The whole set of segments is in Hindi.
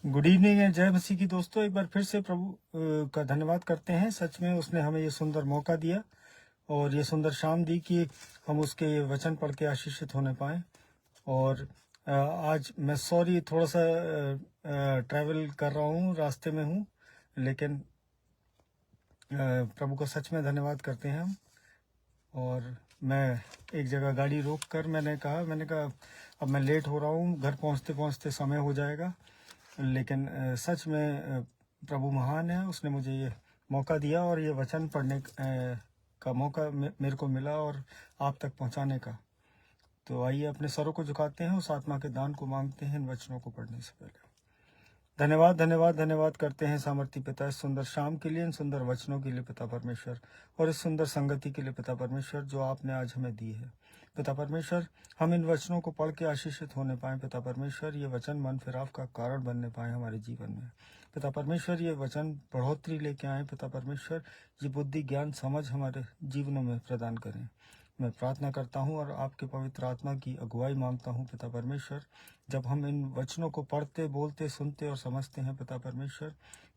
गुड इवनिंग है। जय मसीह की दोस्तों, एक बार फिर से प्रभु का धन्यवाद करते हैं। सच में उसने हमें ये सुंदर मौका दिया और ये सुंदर शाम दी कि हम उसके ये वचन पढ़ के आशीषित होने पाएं। और आज मैं सॉरी थोड़ा सा ट्रैवल कर रहा हूँ, रास्ते में हूँ, लेकिन प्रभु का सच में धन्यवाद करते हैं हम। और मैं एक जगह गाड़ी रोक कर मैंने कहा अब मैं लेट हो रहा हूँ, घर पहुँचते पहुँचते समय हो जाएगा। लेकिन सच में प्रभु महान है। उसने मुझे ये मौका दिया और ये वचन पढ़ने का मौका मेरे को मिला और आप तक पहुंचाने का। तो आइए अपने सरों को झुकाते हैं, उस आत्मा के दान को मांगते हैं इन वचनों को पढ़ने से पहले। धन्यवाद धन्यवाद धन्यवाद करते हैं सामर्थी पिता, इस सुंदर शाम के लिए, इन सुंदर वचनों के लिए पिता परमेश्वर, और इस सुंदर संगति के लिए पिता परमेश्वर जो आपने आज हमें दी है। पिता परमेश्वर, हम इन वचनों को पढ़ के आशीषित होने पाए। पिता परमेश्वर, ये वचन मन फिराव का कारण बनने पाए हमारे जीवन में। पिता परमेश्वर, ये वचन बढ़ोतरी लेके आए। पिता परमेश्वर, ये बुद्धि ज्ञान समझ हमारे जीवनों में प्रदान करें। मैं प्रार्थना करता हूँ और आपके पवित्र आत्मा की अगुवाई मांगता हूँ पिता परमेश्वर। जब हम इन वचनों को पढ़ते, बोलते, सुनते और समझते हैं पिता परमेश्वर,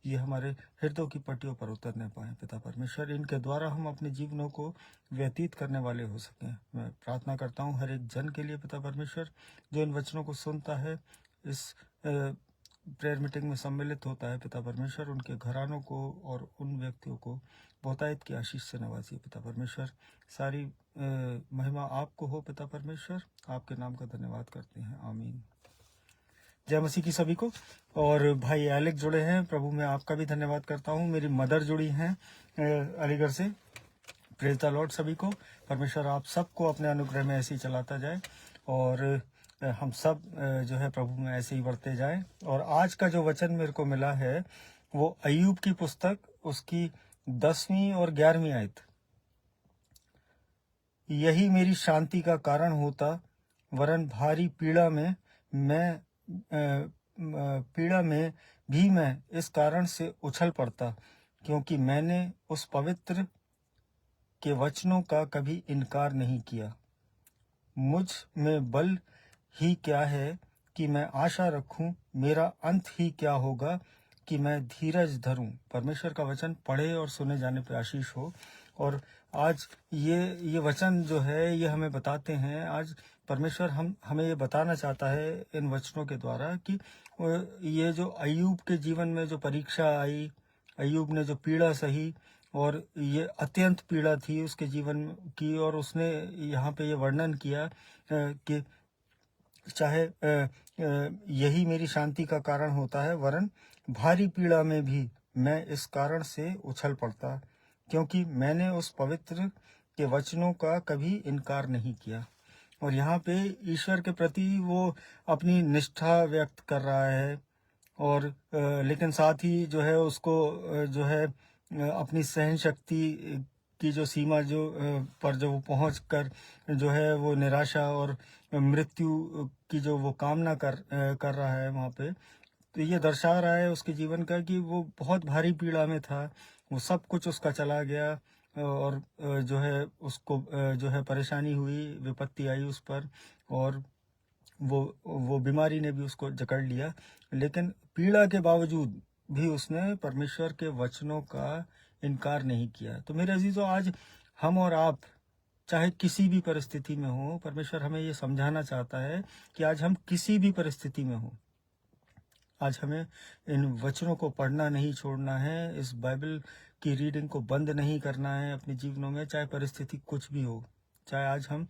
ये हमारे हृदयों की पट्टियों पर उतरने पाए। पिता परमेश्वर, इनके द्वारा हम अपने जीवनों को व्यतीत करने वाले हो सकें। मैं प्रार्थना करता हूँ हर एक जन के लिए पिता परमेश्वर, जो इन वचनों को सुनता है, इस प्रेयर मीटिंग में सम्मिलित होता है पिता परमेश्वर, उनके घरानों को और उन व्यक्तियों को बहुतायत की आशीष से नवाजिए पिता परमेश्वर। सारी महिमा आपको हो पिता परमेश्वर। आपके नाम का धन्यवाद करते हैं, आमीन। जय मसीह की सभी को। और भाई एलेक जुड़े हैं, प्रभु मैं आपका भी धन्यवाद करता हूँ। मेरी मदर जुड़ी हैं अलीगढ़ से। प्रेज द लॉर्ड सभी को। परमेश्वर आप सबको अपने अनुग्रह में ऐसे ही चलाता जाए और हम सब जो है प्रभु में ऐसे ही बढ़ते जाएं। और आज का जो वचन मेरे को मिला है वो अय्यूब की पुस्तक, उसकी 10वीं और 11वीं आयत। यही मेरी शांति का कारण होता, वरन भारी पीड़ा में भी मैं इस कारण से उछल पड़ता, क्योंकि मैंने उस पवित्र के वचनों का कभी इनकार नहीं किया। मुझ में बल ही क्या है कि मैं आशा रखूं, मेरा अंत ही क्या होगा कि मैं धीरज धरूं। परमेश्वर का वचन पढ़े और सुने जाने पे आशीष हो। और आज ये वचन जो है ये हमें बताते हैं। आज परमेश्वर हमें ये बताना चाहता है इन वचनों के द्वारा कि ये जो अय्यूब के जीवन में जो परीक्षा आई, अय्यूब ने जो पीड़ा सही, और ये अत्यंत पीड़ा थी उसके जीवन की, और उसने यहाँ पे ये वर्णन किया कि चाहे यही मेरी शांति का कारण होता है, वरन भारी पीड़ा में भी मैं इस कारण से उछल पड़ता, क्योंकि मैंने उस पवित्र के वचनों का कभी इनकार नहीं किया। और यहाँ पे ईश्वर के प्रति वो अपनी निष्ठा व्यक्त कर रहा है, और लेकिन साथ ही जो है उसको जो है अपनी सहन शक्ति की जो सीमा पर जो वो पहुँच कर जो है वो निराशा और मृत्यु की जो वो कामना कर रहा है वहाँ पे। तो ये दर्शा रहा है उसके जीवन का कि वो बहुत भारी पीड़ा में था, वो सब कुछ उसका चला गया, और जो है उसको जो है परेशानी हुई, विपत्ति आई उस पर, और वो बीमारी ने भी उसको जकड़ लिया। लेकिन पीड़ा के बावजूद भी उसने परमेश्वर के वचनों का इनकार नहीं किया। तो मेरे अजीजों, आज हम और आप चाहे किसी भी परिस्थिति में हो, परमेश्वर हमें ये समझाना चाहता है कि आज हम किसी भी परिस्थिति में हो, आज हमें इन वचनों को पढ़ना नहीं छोड़ना है, इस बाइबल की रीडिंग को बंद नहीं करना है अपने जीवनों में, चाहे परिस्थिति कुछ भी हो, चाहे आज हम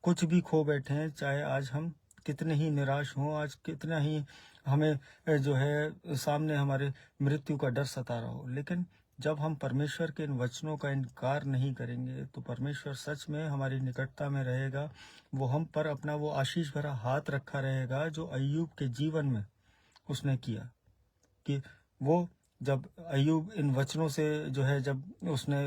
कुछ भी खो बैठे हैं, चाहे आज हम कितने ही निराश हों, आज कितना ही हमें जो है सामने हमारे मृत्यु का डर सता रहा हो, लेकिन जब हम परमेश्वर के इन वचनों का इनकार नहीं करेंगे तो परमेश्वर सच में हमारी निकटता में रहेगा। वो हम पर अपना वो आशीष भरा हाथ रखा रहेगा जो अय्यूब के जीवन में उसने किया। कि वो जब अय्यूब इन वचनों से जो है जब उसने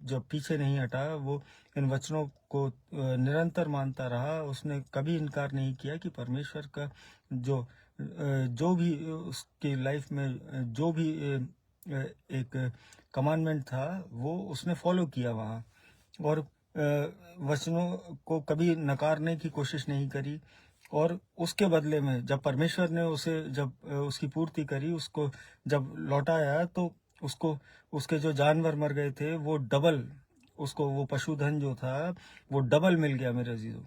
जब पीछे नहीं हटा, वो इन वचनों को निरंतर मानता रहा, उसने कभी इनकार नहीं किया कि परमेश्वर का जो भी उसकी लाइफ में जो भी एक कमांडमेंट था वो उसने फॉलो किया वहाँ, और वचनों को कभी नकारने की कोशिश नहीं करी, और उसके बदले में जब परमेश्वर ने उसे जब उसकी पूर्ति करी, उसको जब लौटाया, तो उसको उसके जो जानवर मर गए थे वो डबल, उसको वो पशुधन जो था वो डबल मिल गया मेरे अजीजों।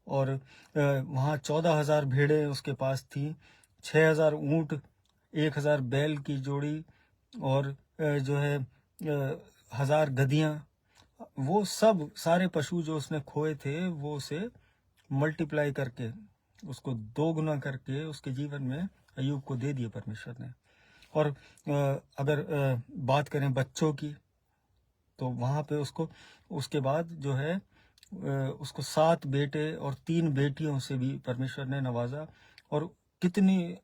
और वहाँ 14,000 भेड़ें उसके पास थी, 6,000 ऊँट, 1,000 बैल की जोड़ी, और जो है 1,000 गधियाँ। वो सब सारे पशु जो उसने खोए थे वो उसे मल्टीप्लाई करके, उसको 2 गुना करके उसके जीवन में अय्यूब को दे दिए परमेश्वर ने। और अगर बात करें बच्चों की, तो वहाँ पे उसको उसके बाद जो है उसको 7 बेटे और 3 बेटियों से भी परमेश्वर ने नवाजा। और कितनी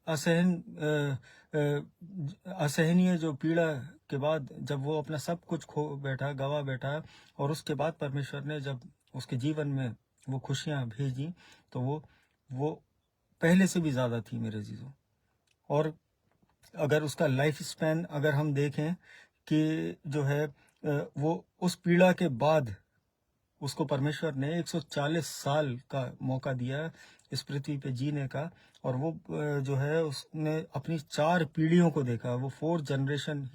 असहनीय जो पीड़ा के बाद जब वो अपना सब कुछ खो बैठा, गवा बैठा, और उसके बाद परमेश्वर ने जब उसके जीवन में वो खुशियाँ भेजी, तो वो पहले से भी ज़्यादा थी मेरे अजीजों। और अगर उसका लाइफ स्पैन अगर हम देखें कि जो है वो उस पीड़ा के बाद उसको परमेश्वर ने 140 साल का मौका दिया इस पृथ्वी पे जीने का। और वो जो है उसने अपनी 4 पीढ़ियों को देखा, वो 4 generation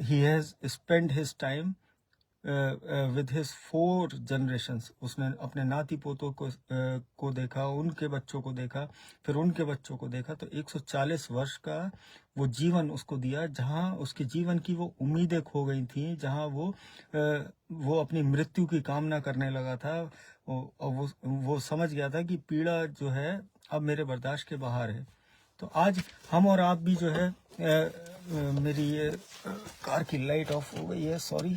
he has spend his time with his 4 generations. उसने अपने नाती पोतों को देखा, उनके बच्चों को देखा, फिर उनके बच्चों को देखा। तो 140 वर्ष का वो जीवन उसको दिया, जहाँ उसके जीवन की वो उम्मीदें खो गई थी, जहाँ वो अपनी मृत्यु की कामना करने लगा था। और वो समझ गया था कि पीड़ा जो है अब मेरे बर्दाश्त के बाहर है। तो आज हम और आप भी जो है मेरी ये कार की लाइट ऑफ हो गई है, सॉरी,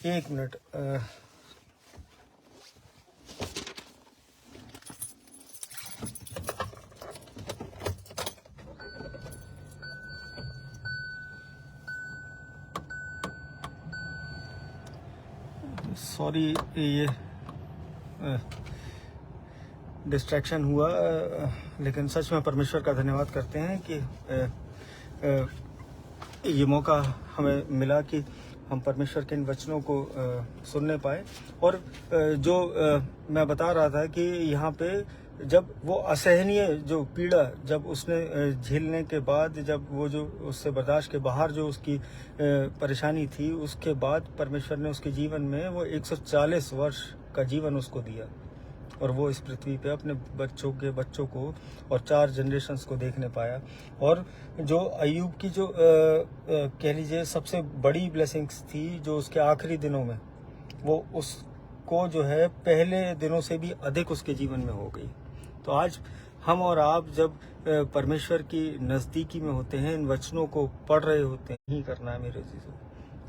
1 मिनट। सॉरी, ये डिस्ट्रैक्शन हुआ, लेकिन सच में परमेश्वर का धन्यवाद करते हैं कि ये मौका हमें मिला कि हम परमेश्वर के इन वचनों को सुनने पाए। और जो मैं बता रहा था कि यहाँ पे जब वो असहनीय जो पीड़ा जब उसने झेलने के बाद, जब वो जो उससे बर्दाश्त के बाहर जो उसकी परेशानी थी, उसके बाद परमेश्वर ने उसके जीवन में वो 140 वर्ष का जीवन उसको दिया। और वो इस पृथ्वी पे अपने बच्चों के बच्चों को और 4 जनरेशन्स को देखने पाया। और जो अय्यूब की जो कह लीजिए सबसे बड़ी ब्लेसिंग्स थी जो उसके आखिरी दिनों में, वो उसको जो है पहले दिनों से भी अधिक उसके जीवन में हो गई। तो आज हम और आप जब परमेश्वर की नज़दीकी में होते हैं, इन वचनों को पढ़ रहे होते हैं, नहीं करना है मेरे अजीजों।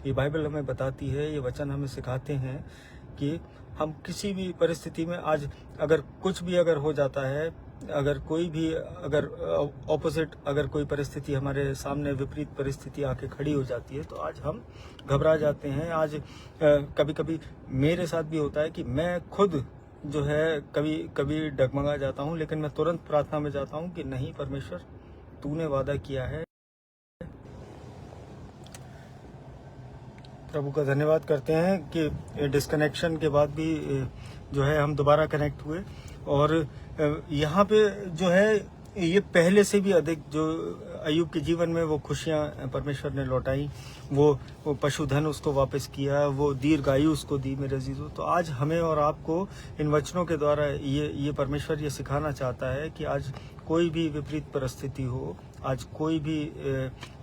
ये बाइबल हमें बताती है, ये वचन हमें सिखाते हैं कि हम किसी भी परिस्थिति में, आज अगर कुछ भी अगर हो जाता है, अगर कोई भी अगर ऑपोजिट अगर कोई परिस्थिति हमारे सामने, विपरीत परिस्थिति आके खड़ी हो जाती है, तो आज हम घबरा जाते हैं। आज कभी कभी मेरे साथ भी होता है कि मैं खुद जो है कभी कभी डगमगा जाता हूँ, लेकिन मैं तुरंत प्रार्थना में जाता हूँ कि नहीं परमेश्वर, तूने वादा किया है। प्रभु का धन्यवाद करते हैं कि डिस्कनेक्शन के बाद भी जो है हम दोबारा कनेक्ट हुए। और यहाँ पे जो है ये पहले से भी अधिक जो अय्यूब के जीवन में वो खुशियाँ परमेश्वर ने लौटाई, वो पशुधन उसको वापस किया, वो दीर्घायु उसको दी मेरे अजीजों। तो आज हमें और आपको इन वचनों के द्वारा ये परमेश्वर ये सिखाना चाहता है कि आज कोई भी विपरीत परिस्थिति हो, आज कोई भी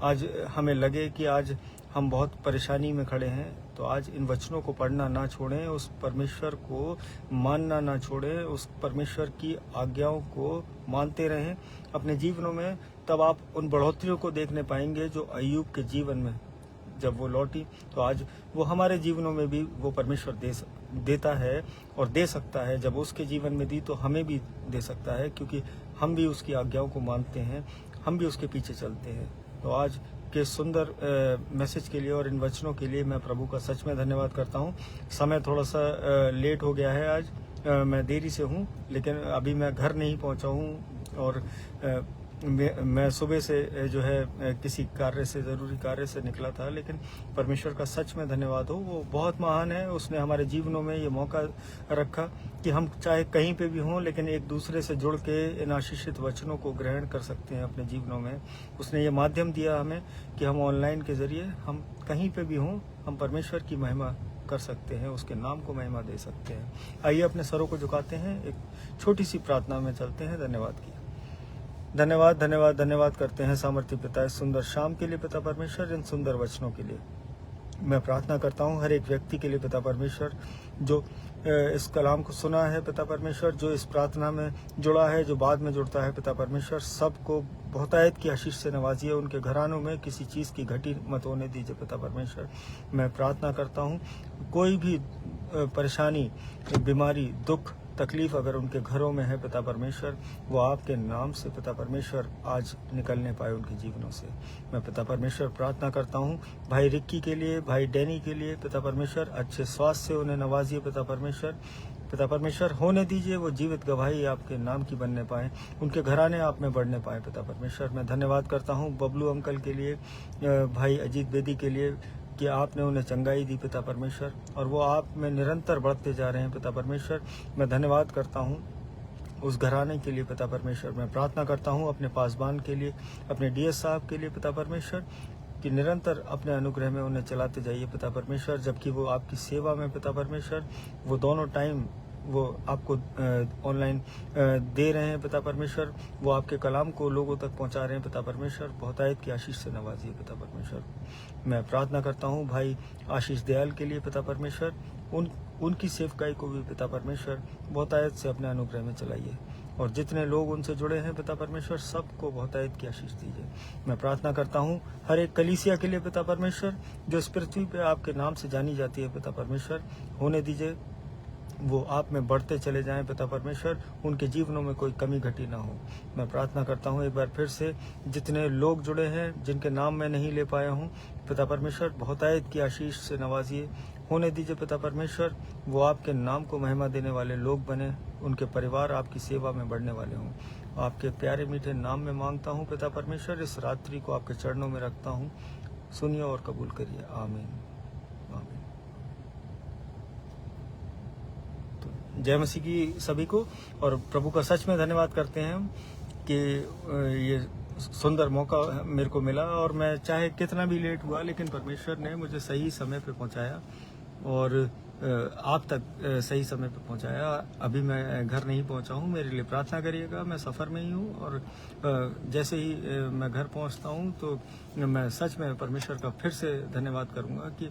आज हमें लगे कि आज हम बहुत परेशानी में खड़े हैं, तो आज इन वचनों को पढ़ना ना छोड़ें, उस परमेश्वर को मानना ना छोड़ें, उस परमेश्वर की आज्ञाओं को मानते रहें अपने जीवनों में। तब आप उन बढ़ोतरियों को देखने पाएंगे जो अय्यूब के जीवन में जब वो लौटी, तो आज वो हमारे जीवनों में भी वो परमेश्वर देता है और दे सकता है। जब उसके जीवन में दी तो हमें भी दे सकता है, क्योंकि हम भी उसकी आज्ञाओं को मानते हैं, हम भी उसके पीछे चलते हैं। तो आज के सुंदर मैसेज के लिए और इन वचनों के लिए मैं प्रभु का सच में धन्यवाद करता हूँ। समय थोड़ा सा लेट हो गया है, आज मैं देरी से हूँ, लेकिन अभी मैं घर नहीं पहुँचा हूँ। और मैं सुबह से जो है किसी कार्य से, ज़रूरी कार्य से निकला था, लेकिन परमेश्वर का सच में धन्यवाद हो। वो बहुत महान है, उसने हमारे जीवनों में ये मौका रखा कि हम चाहे कहीं पे भी हों, लेकिन एक दूसरे से जुड़ के इन आशीषित वचनों को ग्रहण कर सकते हैं अपने जीवनों में। उसने ये माध्यम दिया हमें कि हम ऑनलाइन के ज़रिए हम कहीं पे भी हों, हम परमेश्वर की महिमा कर सकते हैं, उसके नाम को महिमा दे सकते हैं। आइए अपने सरों को झुकाते हैं, एक छोटी सी प्रार्थना में चलते हैं। धन्यवाद की धन्यवाद धन्यवाद धन्यवाद करते हैं सामर्थ्य पिता, इस सुंदर शाम के लिए पिता परमेश्वर, इन सुंदर वचनों के लिए। मैं प्रार्थना करता हूँ हर एक व्यक्ति के लिए पिता परमेश्वर, जो इस कलाम को सुना है पिता परमेश्वर, जो इस प्रार्थना में जुड़ा है, जो बाद में जुड़ता है पिता परमेश्वर, सबको बहुतायत की आशीष से नवाजिए। उनके घरानों में किसी चीज़ की घटी मत होने दीजिए पिता परमेश्वर। मैं प्रार्थना करता हूँ कोई भी परेशानी, बीमारी, दुख, तकलीफ अगर उनके घरों में है पिता परमेश्वर, वो आपके नाम से पिता परमेश्वर आज निकलने पाए उनके जीवनों से। मैं पिता परमेश्वर प्रार्थना करता हूँ भाई रिक्की के लिए, भाई डैनी के लिए पिता परमेश्वर, अच्छे स्वास्थ्य से उन्हें नवाजिए पिता परमेश्वर। पिता परमेश्वर होने दीजिए वो जीवित गवाही आपके नाम की बनने पाए, उनके घराने आप में बढ़ने पाए पिता परमेश्वर। मैं धन्यवाद करता हूँ बबलू अंकल के लिए, भाई अजीत बेदी के लिए, कि आपने उन्हें चंगाई दी पिता परमेश्वर, और वो आप में निरंतर बढ़ते जा रहे हैं पिता परमेश्वर। मैं धन्यवाद करता हूँ उस घराने के लिए पिता परमेश्वर। मैं प्रार्थना करता हूँ अपने पासबान के लिए, अपने डीएस साहब के लिए पिता परमेश्वर, कि निरंतर अपने अनुग्रह में उन्हें चलाते जाइए पिता परमेश्वर। जबकि वो आपकी सेवा में पिता परमेश्वर, वो दोनों टाइम वो आपको ऑनलाइन दे रहे हैं पिता परमेश्वर, वो आपके कलाम को लोगों तक पहुंचा रहे हैं पिता परमेश्वर। बहुतायत की आशीष से नवाजिए पिता परमेश्वर। मैं प्रार्थना करता हूं भाई आशीष दयाल के लिए पिता परमेश्वर, उनकी सेवकाई को भी पिता परमेश्वर बहुतायत से अपने अनुग्रह में चलाइए, और जितने लोग उनसे जुड़े हैं पिता परमेश्वर, सबको बहुतायत की आशीष दीजिए। मैं प्रार्थना करता हूँ हर एक कलीसिया के लिए पिता परमेश्वर, जो इस पृथ्वी पे आपके नाम से जानी जाती है पिता परमेश्वर। होने दीजिए वो आप में बढ़ते चले जाएं पिता परमेश्वर, उनके जीवनों में कोई कमी घटी ना हो। मैं प्रार्थना करता हूं एक बार फिर से, जितने लोग जुड़े हैं जिनके नाम मैं नहीं ले पाया हूं पिता परमेश्वर, बहुतायत की आशीष से नवाजिए। होने दीजिए पिता परमेश्वर वो आपके नाम को महिमा देने वाले लोग बने, उनके परिवार आपकी सेवा में बढ़ने वाले हों। आपके प्यारे मीठे नाम में मांगता हूँ पिता परमेश्वर, इस रात्रि को आपके चरणों में रखता हूँ, सुनिए और कबूल करिए। आमीन आमीन। जय मसीह की सभी को, और प्रभु का सच में धन्यवाद करते हैं हम कि ये सुंदर मौका मेरे को मिला, और मैं चाहे कितना भी लेट हुआ, लेकिन परमेश्वर ने मुझे सही समय पे पहुंचाया, और आप तक सही समय पे पहुंचाया। अभी मैं घर नहीं पहुंचा हूं, मेरे लिए प्रार्थना करिएगा, मैं सफ़र में ही हूं, और जैसे ही मैं घर पहुंचता हूं तो मैं सच में परमेश्वर का फिर से धन्यवाद करूंगा कि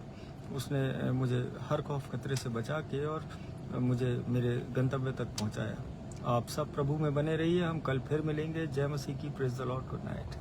उसने मुझे हर खौफ खतरे से बचा के और मुझे मेरे गंतव्य तक पहुंचाया। आप सब प्रभु में बने रहिए, हम कल फिर मिलेंगे। जय मसीह की, praise the Lord, good night.